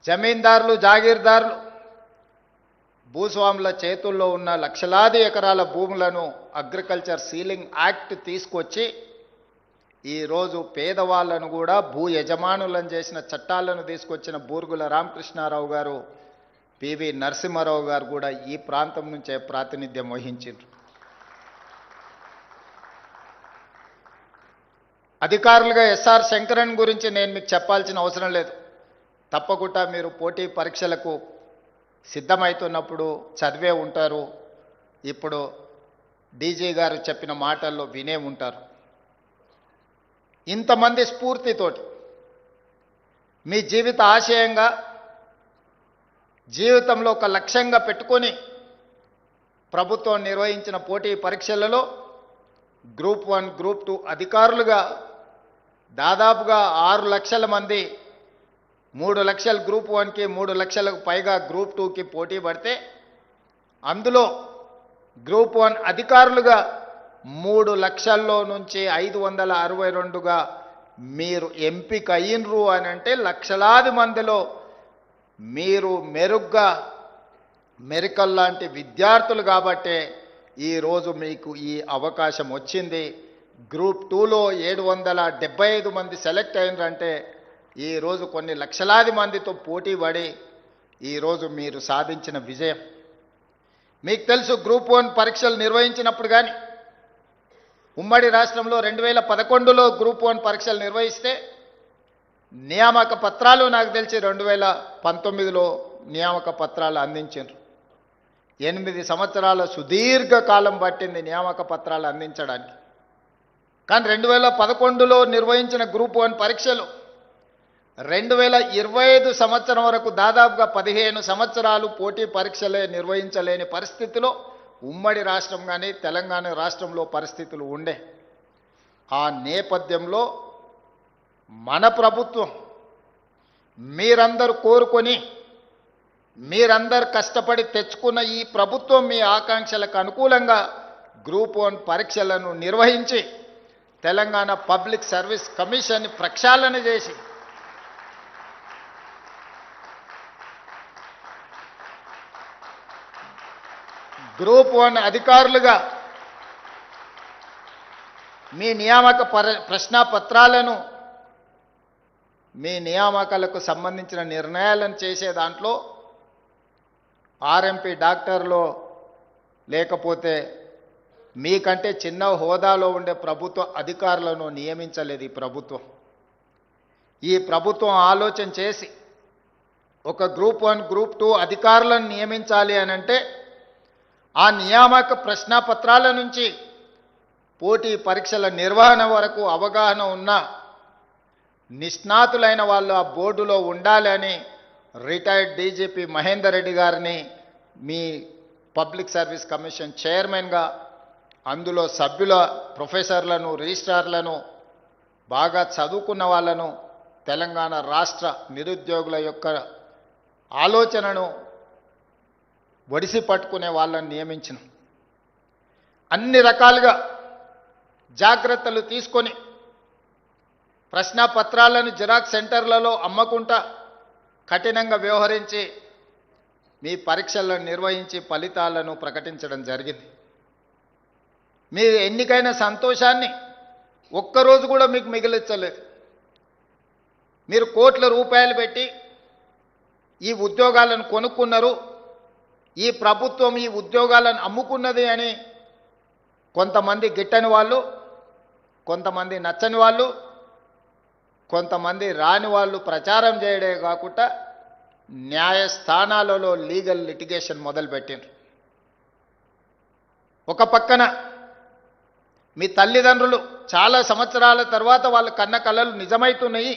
జమీందారులు, జాగీర్దారులు, భూస్వాముల చేతుల్లో ఉన్న లక్షలాది ఎకరాల భూములను అగ్రికల్చర్ సీలింగ్ యాక్ట్ తీసుకొచ్చి ఈరోజు పేదవాళ్లను కూడా భూ యజమానులను చేసిన చట్టాలను తీసుకొచ్చిన బూర్గుల రామకృష్ణారావు గారు, పివి నరసింహారావు గారు కూడా ఈ ప్రాంతం నుంచే ప్రాతినిధ్యం వహించారు. అధికారులుగా ఎస్ఆర్ శంకరన్ గురించి నేను మీకు చెప్పాల్సిన అవసరం లేదు. తప్పకుండా మీరు పోటీ పరీక్షలకు సిద్ధమవుతున్నప్పుడు చదివే ఉంటారు. ఇప్పుడు డీజీ గారు చెప్పిన మాటల్లో వినే ఉంటారు. ఇంతమంది స్ఫూర్తితోటి మీ జీవిత ఆశయంగా, జీవితంలో ఒక లక్ష్యంగా పెట్టుకొని ప్రభుత్వం నిర్వహించిన పోటీ పరీక్షలలో గ్రూప్ 1, గ్రూప్ 2 అధికారులుగా దాదాపుగా 6 లక్షల మంది, 3 లక్షలు గ్రూప్ 1కి, 3 లక్షలకు పైగా గ్రూప్ 2కి పోటీ పడితే అందులో గ్రూప్ 1 అధికారులుగా 3 లక్షల్లో నుంచి 562గా మీరు ఎంపిక అయ్యిండ్రు అని అంటే లక్షలాది మందిలో మీరు మెరుగ్గా మెరికల్ లాంటి విద్యార్థులు కాబట్టే ఈరోజు మీకు ఈ అవకాశం వచ్చింది. గ్రూప్ 2లో 775 మంది సెలెక్ట్ అయినరంటే ఈరోజు కొన్ని లక్షలాది మందితో పోటీ పడి ఈరోజు మీరు సాధించిన విజయం. మీకు తెలుసు, గ్రూప్ 1 పరీక్షలు నిర్వహించినప్పుడు కానీ ఉమ్మడి రాష్ట్రంలో 2011లో గ్రూప్ 1 పరీక్షలు నిర్వహిస్తే నియామక పత్రాలు నాకు తెలిసి 2019లో నియామక పత్రాలు అందించారు. 8 సంవత్సరాల సుదీర్ఘ కాలం పట్టింది నియామక పత్రాలు అందించడానికి. కానీ 2011లో నిర్వహించిన గ్రూప్ 1 పరీక్షలు 2025 సంవత్సరం వరకు దాదాపుగా 15 సంవత్సరాలు పోటీ పరీక్షలే నిర్వహించలేని పరిస్థితిలో ఉమ్మడి రాష్ట్రం కానీ తెలంగాణ రాష్ట్రంలో పరిస్థితులు ఉండే. ఆ నేపథ్యంలో మన ప్రభుత్వం మీరందరూ కోరుకొని, మీరందరూ కష్టపడి తెచ్చుకున్న ఈ ప్రభుత్వం మీ ఆకాంక్షలకు అనుకూలంగా గ్రూప్ 1 పరీక్షలను నిర్వహించి తెలంగాణ పబ్లిక్ సర్వీస్ కమిషన్ ప్రక్షాళన చేసి గ్రూప్ 1 అధికారులుగా మీ నియామక ప్రశ్నాపత్రాలను, మీ నియామకాలకు సంబంధించిన నిర్ణయాలను చేసే దాంట్లో ఆర్ఎంపీ డాక్టర్లో లేకపోతే మీకంటే చిన్న హోదాలో ఉండే ప్రభుత్వ అధికారులను నియమించలేదు ఈ ప్రభుత్వం. ఈ ప్రభుత్వం ఆలోచన చేసి ఒక గ్రూప్ 1, గ్రూప్ 2 అధికారులను నియమించాలి అని అంటే ఆ నియామక ప్రశ్నాపత్రాల నుంచి పోటీ పరీక్షల నిర్వహణ వరకు అవగాహన ఉన్న నిష్ణాతులైన వాళ్ళు ఆ బోర్డులో ఉండాలి అని రిటైర్డ్ డీజీపీ మహేందర్ రెడ్డి గారిని మీ పబ్లిక్ సర్వీస్ కమిషన్ చైర్మన్గా, అందులో సభ్యుల ప్రొఫెసర్లను, రిజిస్ట్రార్లను, బాగా చదువుకున్న వాళ్ళను, తెలంగాణ రాష్ట్ర నిరుద్యోగుల యొక్క ఆలోచనను ఒడిసి పట్టుకునే వాళ్ళని నియమించిన. అన్ని రకాలుగా జాగ్రత్తలు తీసుకొని ప్రశ్నాపత్రాలను జిరాక్స్ సెంటర్లలో అమ్మకుండా కఠినంగా వ్యవహరించి మీ పరీక్షలను నిర్వహించి ఫలితాలను ప్రకటించడం జరిగింది. మీ ఎన్నికైన సంతోషాన్ని ఒక్కరోజు కూడా మీకు మిగిలించలేదు. మీరు కోట్ల రూపాయలు పెట్టి ఈ ఉద్యోగాలను కొనుక్కున్నారు. ఈ ప్రభుత్వం ఈ ఉద్యోగాలను అమ్ముకున్నది అని కొంతమంది గిట్టని వాళ్ళు, కొంతమంది నచ్చని వాళ్ళు, కొంతమంది రాని వాళ్ళు ప్రచారం చేయడే కాకుండా న్యాయస్థానాలలో లీగల్ లిటిగేషన్ మొదలుపెట్టిండ్రు. ఒక పక్కన మీ తల్లిదండ్రులు చాలా సంవత్సరాల తర్వాత వాళ్ళ కన్న కలలు నిజమవుతున్నాయి,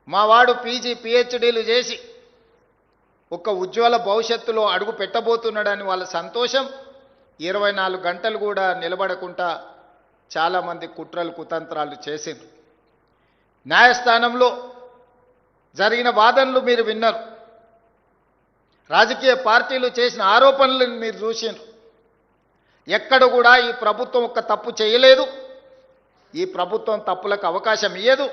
మావాడు పీజీ పిహెచ్డీలు చేసి ఒక ఉజ్వల భవిష్యత్తులో అడుగు పెట్టబోతున్నాడని వాళ్ళ సంతోషం 24 గంటలు కూడా నిలబడకుండా చాలామంది కుట్రలు కుతంత్రాలు చేసిండ్రు. న్యాయస్థానంలో జరిగిన వాదనలు మీరు విన్నారు. రాజకీయ పార్టీలు చేసిన ఆరోపణలను మీరు చూసిండ్రు. ఎక్కడ కూడా ఈ ప్రభుత్వం ఒక్క తప్పు చేయలేదు, ఈ ప్రభుత్వం తప్పులకు అవకాశం ఇయ్యదు,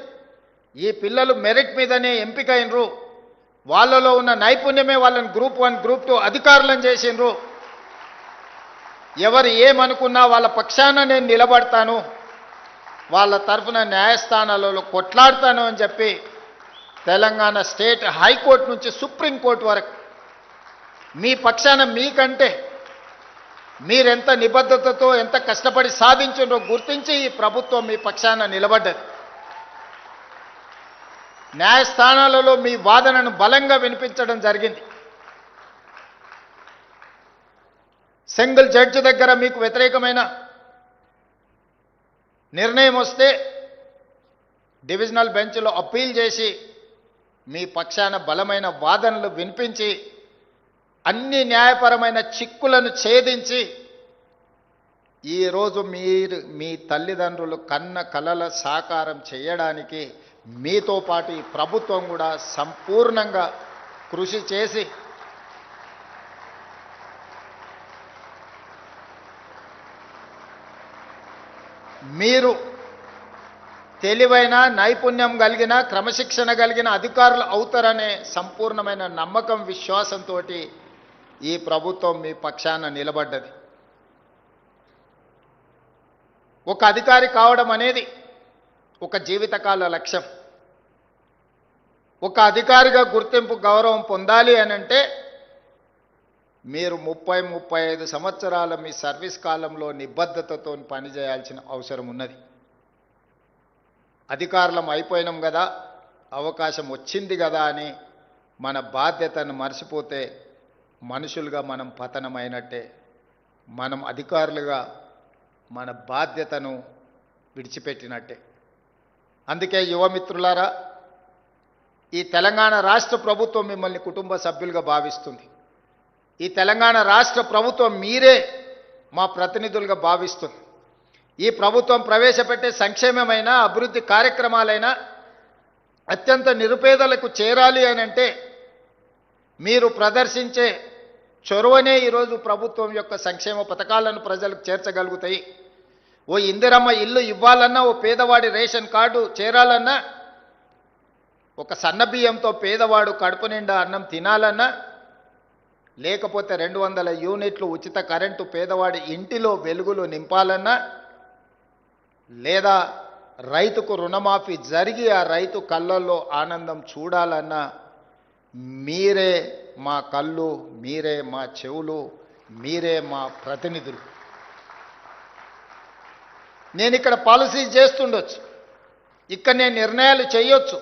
ఈ పిల్లలు మెరిట్ మీదనే ఎంపిక అయినరు, వాళ్ళలో ఉన్న నైపుణ్యమే వాళ్ళని గ్రూప్ 1 గ్రూప్ 2 అధికారులను చేసిండ్రు. ఎవరు ఏమనుకున్నా వాళ్ళ పక్షాన నేను నిలబడతాను, వాళ్ళ తరఫున న్యాయస్థానాలలో కొట్లాడతాను అని చెప్పి తెలంగాణ స్టేట్ హైకోర్టు నుంచి సుప్రీంకోర్టు వరకు మీ పక్షాన మీకంటే మీరెంత నిబద్ధతతో ఎంత కష్టపడి సాధించిండ్రో గుర్తించి ఈ ప్రభుత్వం మీ పక్షాన నిలబడ్డది. న్యాయస్థానాలలో మీ వాదనను బలంగా వినిపించడం జరిగింది. సింగిల్ జడ్జి దగ్గర మీకు వ్యతిరేకమైన నిర్ణయం వస్తే డివిజనల్ బెంచ్లో అప్పీల్ చేసి మీ పక్షాన బలమైన వాదనలు వినిపించి అన్ని న్యాయపరమైన చిక్కులను ఛేదించి ఈరోజు మీ తల్లిదండ్రులు కన్న కలల సాకారం చేయడానికి మీతో పాటు ఈ ప్రభుత్వం కూడా సంపూర్ణంగా కృషి చేసి మీరు తెలివైన నైపుణ్యం కలిగిన క్రమశిక్షణ కలిగిన అధికారులు అవుతారనే సంపూర్ణమైన నమ్మకం విశ్వాసంతో ఈ ప్రభుత్వం మీ పక్షాన నిలబడ్డది. ఒక అధికారి కావడం అనేది ఒక జీవితకాల లక్ష్యం. ఒక అధికారిగా గుర్తింపు గౌరవం పొందాలి అనంటే మీరు 30-35 సంవత్సరాల మీ సర్వీస్ కాలంలో నిబద్ధతతో పనిచేయాల్సిన అవసరం ఉన్నది. అధికారులం అయిపోయినాం కదా, అవకాశం వచ్చింది కదా అని మన బాధ్యతను మర్చిపోతే మనుషులుగా మనం పతనమైనట్టే. మనం అధికారులుగా మన బాధ్యతను విడిచిపెట్టినట్టే. అందుకే యువమిత్రులారా, ఈ తెలంగాణ రాష్ట్ర ప్రభుత్వం మిమ్మల్ని కుటుంబ సభ్యులుగా భావిస్తుంది. ఈ తెలంగాణ రాష్ట్ర ప్రభుత్వం మీరే మా ప్రతినిధులుగా భావిస్తుంది. ఈ ప్రభుత్వం ప్రవేశపెట్టే సంక్షేమమైన అభివృద్ధి కార్యక్రమాలైనా అత్యంత నిరుపేదలకు చేరాలి అని అంటే మీరు ప్రదర్శించే చొరవనే ఈరోజు ప్రభుత్వం యొక్క సంక్షేమ పథకాలను ప్రజలకు చేర్చగలుగుతాయి. ఓ ఇందిరమ్మ ఇల్లు ఇవ్వాలన్నా, ఓ పేదవాడి రేషన్ కార్డు చేరాలన్నా, ఒక సన్నబియ్యంతో పేదవాడు కడుపు నిండా అన్నం తినాలన్నా, లేకపోతే 200 యూనిట్లు ఉచిత కరెంటు పేదవాడి ఇంటిలో వెలుగులు నింపాలన్నా, లేదా రైతుకు రుణమాఫీ జరిగి ఆ రైతు కళ్ళల్లో ఆనందం చూడాలన్నా మీరే మా కళ్ళు, మీరే మా చెవులు, మీరే మా ప్రతినిధులు. నేను ఇక్కడ పాలసీ చేస్తుండొచ్చు, ఇక్కడ నేను నిర్ణయాలు చేయొచ్చు.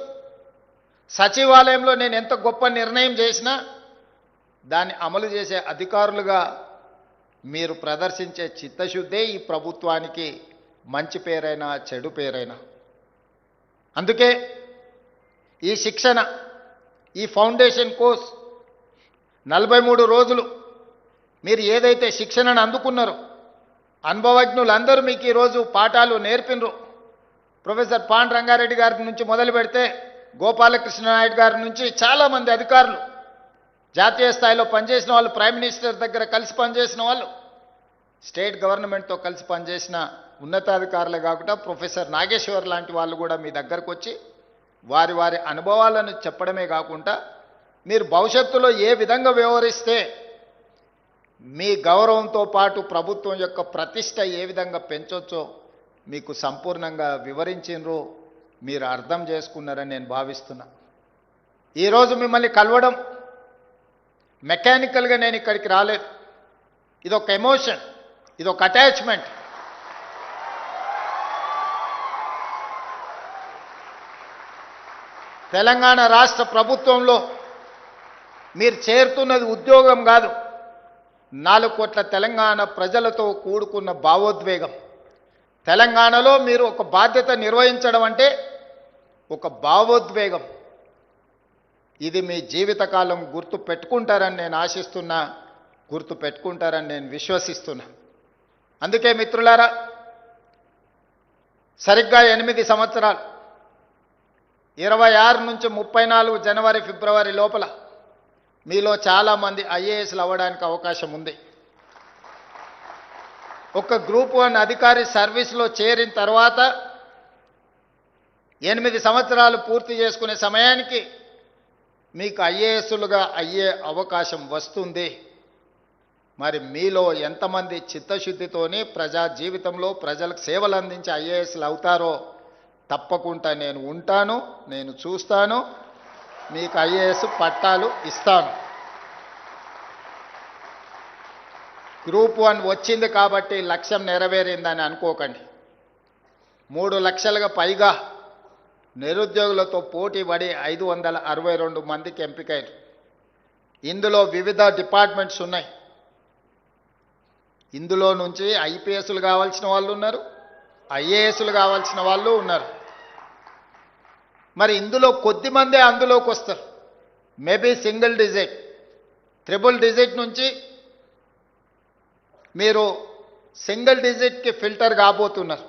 సచివాలయంలో నేను ఎంత గొప్ప నిర్ణయం చేసినా దాన్ని అమలు చేసే అధికారులుగా మీరు ప్రదర్శించే చిత్తశుద్ధే ఈ ప్రభుత్వానికి మంచి పేరైనా చెడు పేరైనా. అందుకే ఈ శిక్షణ, ఈ ఫౌండేషన్ కోర్స్ 43 రోజులు మీరు ఏదైతే శిక్షణను అందుకున్నారో అనుభవజ్ఞులందరూ మీకు ఈరోజు పాఠాలు నేర్పినరు. ప్రొఫెసర్ పాండ్ రంగారెడ్డి గారి నుంచి మొదలు పెడితే గోపాలకృష్ణ నాయుడు గారి నుంచి చాలామంది అధికారులు, జాతీయ స్థాయిలో పనిచేసిన వాళ్ళు, ప్రైమ్ మినిస్టర్ దగ్గర కలిసి పనిచేసిన వాళ్ళు, స్టేట్ గవర్నమెంట్తో కలిసి పనిచేసిన ఉన్నతాధికారులే కాకుండా ప్రొఫెసర్ నాగేశ్వర్ లాంటి వాళ్ళు కూడా మీ దగ్గరకు వచ్చి వారి వారి అనుభవాలను చెప్పడమే కాకుండా మీరు భవిష్యత్తులో ఏ విధంగా వ్యవహరిస్తే మీ గౌరవంతో పాటు ప్రభుత్వం యొక్క ప్రతిష్ట ఏ విధంగా పెంచొచ్చో మీకు సంపూర్ణంగా వివరించినరు, మీరు అర్థం చేసుకున్నారని నేను భావిస్తున్నా. ఈరోజు మిమ్మల్ని కలవడం మెకానికల్గా నేను ఇక్కడికి రాలేదు. ఇదొక ఎమోషన్, ఇదొక అటాచ్మెంట్. తెలంగాణ రాష్ట్ర ప్రభుత్వంలో మీరు చేరుతున్నది ఉద్యోగం కాదు, 4 కోట్ల తెలంగాణ ప్రజలతో కూడుకున్న భావోద్వేగం. తెలంగాణలో మీరు ఒక బాధ్యత నిర్వహించడం అంటే ఒక భావోద్వేగం. ఇది మీ జీవితకాలం గుర్తు పెట్టుకుంటారని నేను ఆశిస్తున్నా, గుర్తు పెట్టుకుంటారని నేను విశ్వసిస్తున్నా. అందుకే మిత్రులారా, సరిగ్గా 8 సంవత్సరాలు 26 నుంచి 34 జనవరి ఫిబ్రవరి లోపల మీలో చాలామంది ఐఏఎస్లు అవ్వడానికి అవకాశం ఉంది. ఒక గ్రూప్ 1 అధికారి సర్వీస్లో చేరిన తర్వాత 8 సంవత్సరాలు పూర్తి చేసుకునే సమయానికి మీకు ఐఏఎస్లుగా అయ్యే అవకాశం వస్తుంది. మరి మీలో ఎంతమంది చిత్తశుద్ధితోని ప్రజా జీవితంలో ప్రజలకు సేవలు అందించి ఐఏఎస్లు అవుతారో తప్పకుండా నేను ఉంటాను, నేను చూస్తాను, మీకు ఐఏఎస్ పట్టాలు ఇస్తాను. గ్రూప్ 1 వచ్చింది కాబట్టి లక్ష్యం నెరవేరిందని అనుకోకండి. 3 లక్షలుగా పైగా నిరుద్యోగులతో పోటీ పడి 562 మందికి ఎంపికయ్యారు. ఇందులో వివిధ డిపార్ట్మెంట్స్ ఉన్నాయి. ఇందులో నుంచి ఐపీఎస్లు కావాల్సిన వాళ్ళు ఉన్నారు, ఐఏఎస్లు కావాల్సిన వాళ్ళు ఉన్నారు. మరి ఇందులో కొద్దిమందే అందులోకి వస్తారు. Maybe single digit, triple digit నుంచి మీరు సింగిల్ డిజిట్కి ఫిల్టర్ కాబోతున్నారు.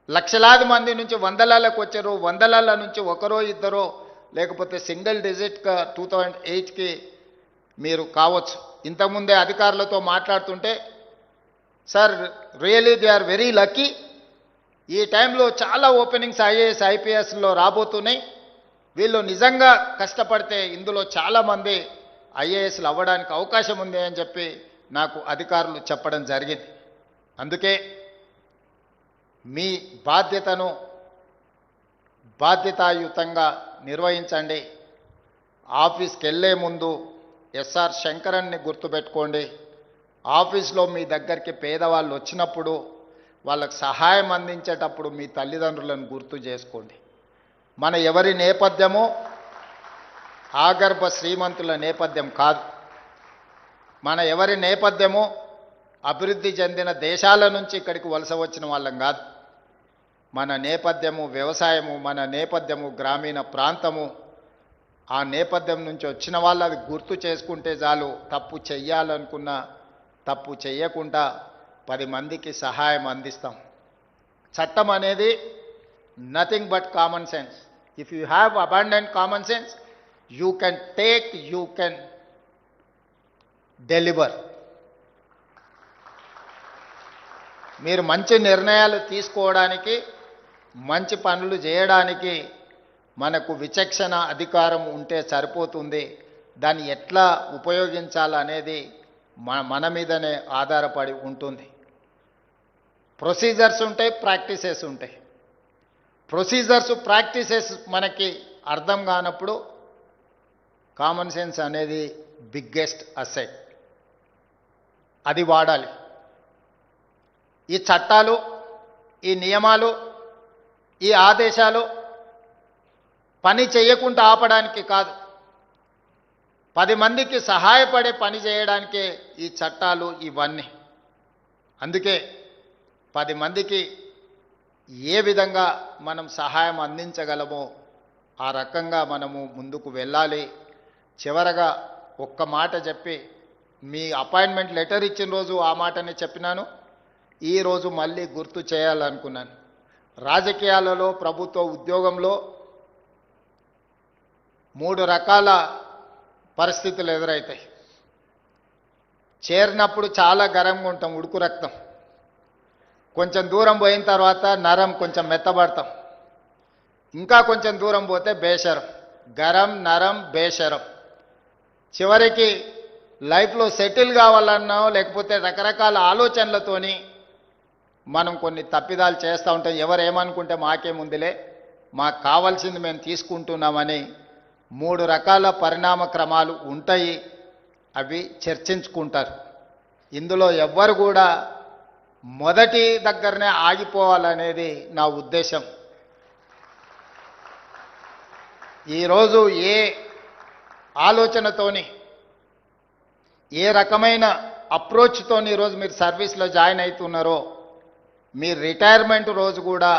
లక్షలాది మంది నుంచి వందలాలకు వచ్చారు, వందలాల నుంచి ఒకరో ఇద్దరో లేకపోతే సింగిల్ డిజిట్గా 2008కి మీరు కావచ్చు. ఇంతకుముందే అధికారులతో మాట్లాడుతుంటే, sir really they are very lucky, ఈ టైంలో చాలా ఓపెనింగ్స్ ఐఏఎస్ ఐపీఎస్లో రాబోతున్నాయి, వీళ్ళు నిజంగా కష్టపడితే ఇందులో చాలామంది ఐఏఎస్లు అవ్వడానికి అవకాశం ఉంది అని చెప్పి నాకు అధికారులు చెప్పడం జరిగింది. అందుకే మీ బాధ్యతను బాధ్యతాయుతంగా నిర్వహించండి. ఆఫీస్కి వెళ్ళే ముందు ఎస్ఆర్ శంకరన్ని గుర్తుపెట్టుకోండి. ఆఫీస్లో మీ దగ్గరికి పేదవాళ్ళు వచ్చినప్పుడు వాళ్ళకు సహాయం అందించేటప్పుడు మీ తల్లిదండ్రులను గుర్తు చేసుకోండి. మన ఎవరి నేపథ్యమో ఆగర్భ శ్రీమంతుల నేపథ్యం కాదు. మన ఎవరి నేపథ్యమో అభివృద్ధి చెందిన దేశాల నుంచి ఇక్కడికి వలస వచ్చిన వాళ్ళం కాదు. మన నేపథ్యము వ్యవసాయము, మన నేపథ్యము గ్రామీణ ప్రాంతము. ఆ నేపథ్యం నుంచి వచ్చిన వాళ్ళు అది గుర్తు చేసుకుంటే చాలు. తప్పు చెయ్యాలనుకున్నా తప్పు చెయ్యకుండా 10 మందికి సహాయం అందిస్తాం. చట్టం అనేది nothing but common sense. If you have abundant common sense, you can take, you can deliver. మీరు మంచి నిర్ణయాలు తీసుకోవడానికి, మంచి పనులు చేయడానికి మనకు విచక్షణ అధికారం ఉంటే సరిపోతుంది. దాన్ని ఎట్లా ఉపయోగించాలనేది మన మీదనే ఆధారపడి ఉంటుంది. ప్రొసీజర్స్ ఉంటాయి, ప్రాక్టీసెస్ ఉంటాయి. ప్రొసీజర్స్ ప్రాక్టీసెస్ మనకి అర్థం కానప్పుడు కామన్ సెన్స్ అనేది బిగ్గెస్ట్ అసెట్, అది వాడాలి. ఈ చట్టాలు, ఈ నియమాలు, ఈ ఆదేశాలు పని చేయకుండా ఆపడానికి కాదు, 10 మందికి సహాయపడే పని చేయడానికే ఈ చట్టాలు ఇవన్నీ. అందుకే 10 మందికి ఏ విధంగా మనం సహాయం అందించగలమో ఆ రకంగా మనము ముందుకు వెళ్ళాలి. చివరగా ఒక్క మాట చెప్పి, మీ అపాయింట్మెంట్ లెటర్ ఇచ్చిన రోజు ఆ మాటనే చెప్పినాను, ఈరోజు మళ్ళీ గుర్తు చేయాలనుకున్నాను. రాజకీయాలలో, ప్రభుత్వ ఉద్యోగంలో 3 రకాల పరిస్థితులు ఎదురవుతాయి. చేరినప్పుడు చాలా గరంగా ఉంటాం, ఉడుకు రక్తం. కొంచెం దూరం పోయిన తర్వాత నరం, కొంచెం మెత్తబడతాం. ఇంకా కొంచెం దూరం పోతే బేషరం. గరం, నరం, బేషరం. చివరికి లైఫ్లో సెటిల్ కావాలన్నా లేకపోతే రకరకాల ఆలోచనలతోని మనం కొన్ని తప్పిదాలు చేస్తూ ఉంటాం. ఎవరు ఏమనుకుంటే మాకేముందిలే, మాకు కావాల్సింది మేము తీసుకుంటున్నామని 3 రకాల పరిణామ క్రమాలు ఉంటాయి. అవి చర్చించుకుంటారు. ఇందులో ఎవ్వరు కూడా మొదటి దగ్గరనే ఆగిపోవాలనేది నా ఉద్దేశం. ఈరోజు ఏ ఆలోచనతోని, ఏ రకమైన అప్రోచ్తోని ఈరోజు మీరు సర్వీస్లో జాయిన్ అవుతున్నారో, మీ రిటైర్మెంట్ రోజు కూడా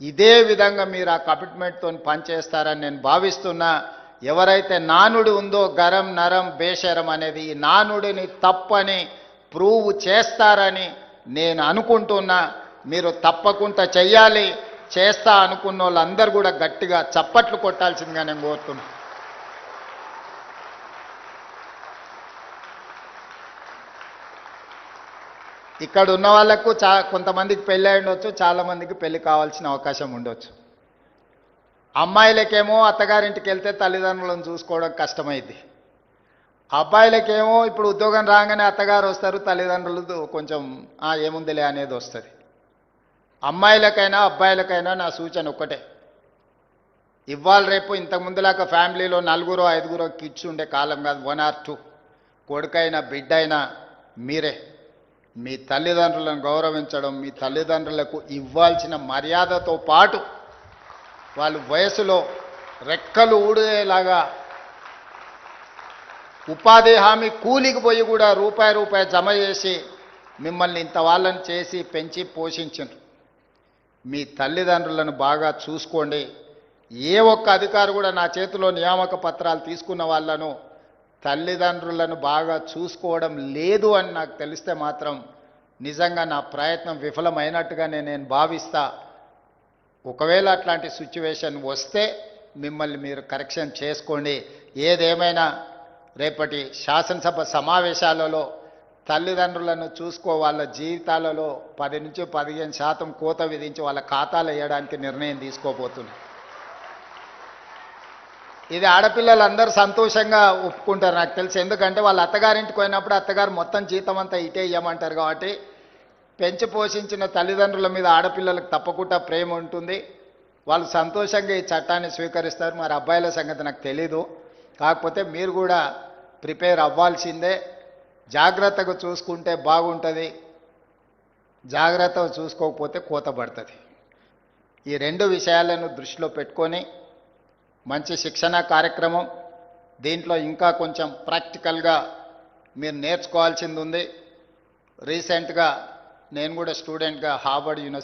ఇదే విధంగా మీరు ఆ కమిట్మెంట్తో పనిచేస్తారని నేను భావిస్తున్నా. ఎవరైతే నానుడి ఉందో గరం, నరం, బేషరం అనేది, ఈ నానుడిని తప్పని ప్రూవ్ చేస్తారని నేను అనుకుంటున్నా. మీరు తప్పకుండా చెయ్యాలి. చేస్తా అనుకున్న వాళ్ళందరూ కూడా గట్టిగా చప్పట్లు కొట్టాల్సిందిగా నేను కోరుతున్నా. ఇక్కడ ఉన్న వాళ్ళకు కొంతమందికి పెళ్ళి అయి ఉండొచ్చు, చాలామందికి పెళ్లి కావాల్సిన అవకాశం ఉండొచ్చు. అమ్మాయిలకేమో అత్తగారింటికి వెళ్తే తల్లిదండ్రులను చూసుకోవడం కష్టమైంది. అబ్బాయిలకేమో ఇప్పుడు ఉద్యోగం రాగానే అత్తగారు వస్తారు, తల్లిదండ్రులు కొంచెం ఏముందిలే అనేది వస్తుంది. అమ్మాయిలకైనా అబ్బాయిలకైనా నా సూచన ఒక్కటే, ఇవాళ రేపు ఇంతకుముందులాగా ఫ్యామిలీలో 4-5 కిడ్స్ ఉండే కాలం కాదు, 1 or 2. కొడుకైనా బిడ్డైనా మీరే మీ తల్లిదండ్రులను గౌరవించడం, మీ తల్లిదండ్రులకు ఇవ్వాల్సిన మర్యాదతో పాటు వాళ్ళు వయసులో రెక్కలు ఊడేలాగా ఉపాధి హామీ కూలికి పోయి కూడా రూపాయి జమ చేసి మిమ్మల్ని ఇంత వాళ్ళని చేసి పెంచి పోషించండి. మీ తల్లిదండ్రులను బాగా చూసుకోండి. ఏ ఒక్క అధికారి కూడా నా చేతిలో నియామక పత్రాలు తీసుకున్న వాళ్ళను తల్లిదండ్రులను బాగా చూసుకోవడం లేదు అని నాకు తెలిస్తే మాత్రం నిజంగా నా ప్రయత్నం విఫలమైనట్టుగానే నేను భావిస్తా. ఒకవేళ అట్లాంటి సిచ్యువేషన్ వస్తే మిమ్మల్ని మీరు కరెక్షన్ చేసుకోండి. ఏదేమైనా రేపటి శాసనసభ సమావేశాలలో తల్లిదండ్రులను చూసుకో వాళ్ళ జీవితాలలో 10-15% కోత విధించి వాళ్ళ ఖాతాలు వేయడానికి నిర్ణయం తీసుకోబోతున్నారు. ఇది ఆడపిల్లలందరూ సంతోషంగా ఒప్పుకుంటారు నాకు తెలిసి. ఎందుకంటే వాళ్ళ అత్తగారింటికి పోయినప్పుడు అత్తగారు మొత్తం జీతం అంతా ఇటే ఇవ్వమంటారు కాబట్టి పెంచి పోషించిన తల్లిదండ్రుల మీద ఆడపిల్లలకు తప్పకుండా ప్రేమ ఉంటుంది. వాళ్ళు సంతోషంగా ఈ చట్టాన్ని స్వీకరిస్తారు. మరి అబ్బాయిల సంగతి నాకు తెలీదు. కాకపోతే మీరు కూడా ప్రిపేర్ అవ్వాల్సిందే. జాగ్రత్తగా చూసుకుంటే బాగుంటుంది, జాగ్రత్తగా చూసుకోకపోతే కోత పడుతుంది. ఈ 2 విషయాలను దృష్టిలో పెట్టుకొని మంచి శిక్షణ కార్యక్రమం, దీంట్లో ఇంకా కొంచెం ప్రాక్టికల్గా మీరు నేర్చుకోవాల్సింది ఉంది. రీసెంట్గా నేను కూడా స్టూడెంట్గా హార్వర్డ్ యూనివర్సిటీ